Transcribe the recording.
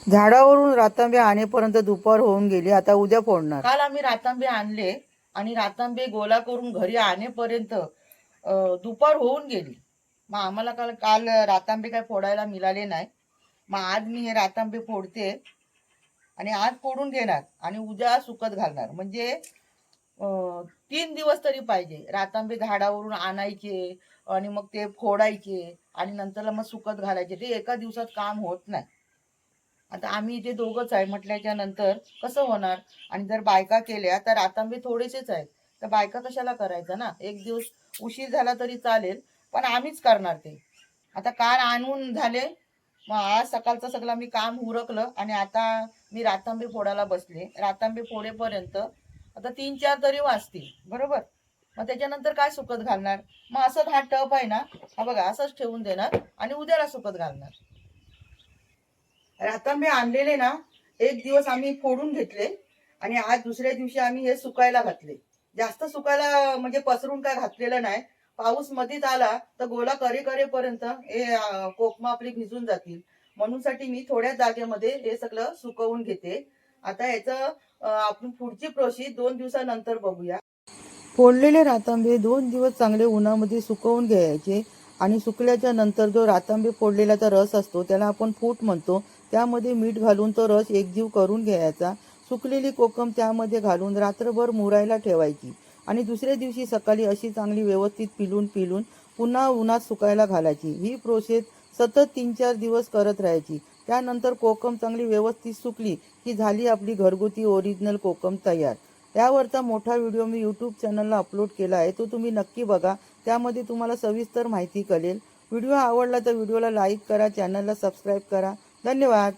झाडावरून रातांबे आणेपर्यंत दुपार होऊन गेली. आता उद्या फोडणार. काल आम्ही रातांबे आणले आणि रातांबे गोला करून घरी आणेपर्यंत दुपार होऊन गेली. मग आम्हाला काल काल रातांबे काय फोडायला मिळाले नाही. मग आज मी हे रातांबे फोडते आणि आज फोडून घेणार आणि उद्या सुकत घालणार. म्हणजे 3 दिवस तरी पाहिजे. रातांबे झाडावरून आणायचे आणि मग ते फोडायचे आणि नंतरला मग सुकत घालायचे. ते एका दिवसात काम होत नाही. आता आम्ही इथे दोघंच आहे म्हटल्याच्या नंतर कसं होणार. आणि जर बायका केल्या तर रातांबे थोडेसेच आहेत, तर बायका कशाला करायचं ना. एक दिवस उशीर झाला तरी चालेल, पण आम्हीच करणार ते. आता काल आणून झाले, मग आज सकाळचं सगळं मी काम उरकलं आणि आता मी रातांबे फोडायला बसले. रातांबे फोडेपर्यंत आता 3-4 तरी वाजतील बरोबर. मग त्याच्यानंतर काय सुकत घालणार. मग असं हा टप आहे ना, हा बघा असंच ठेवून देणार आणि उद्याला सुकत घालणार. रातांबे आणलेले ना, एक दिवस आम्ही फोडून घेतले आणि आज दुसऱ्या दिवशी आम्ही हे सुकायला घातले. जास्त सुकायला म्हणजे पसरून काय घातलेलं नाही. पाऊस मधीच आला तर गोला करेपर्यंत हे कोकमा आपली भिजून जातील, म्हणून साठी मी थोड्या जागेमध्ये हे सगळं सुकवून घेते. आता याचं आपण पुढची प्रोसेस 2 दिवसानंतर बघूया. फोडलेले रातांबे 2 दिवस चांगले उन्हामध्ये सुकवून घ्यायचे आणि सुकल्याच्या नंतर जो रातांबे फोडलेल्याचा रस असतो त्याला आपण फूट म्हणतो. त्यामध्ये मीठ घालून तो रस एकजीव करून घ्यायचा. सुकलेली कोकम त्यामध्ये घालून रात्रभर मुरायला ठेवायची आणि दुसऱ्या दिवशी सकाळी अशी चांगली व्यवस्थित पिलून पुन्हा उन्हात सुकायला घालायची. ही प्रोसेस सतत 3-4 दिवस करत राहायची. त्यानंतर कोकम चांगली व्यवस्थित सुकली की झाली आपली घरगुती ओरिजिनल कोकम तयार. त्यावरचा मोठा व्हिडिओ मी यूट्यूब चॅनलला अपलोड केला आहे, तो तुम्ही नक्की बघा. त्यामध्ये तुम्हाला सविस्तर माहिती कळेल. व्हिडिओ आवडला तर व्हिडिओला लाईक करा, चॅनलला सबस्क्राईब करा. धन्यवाद.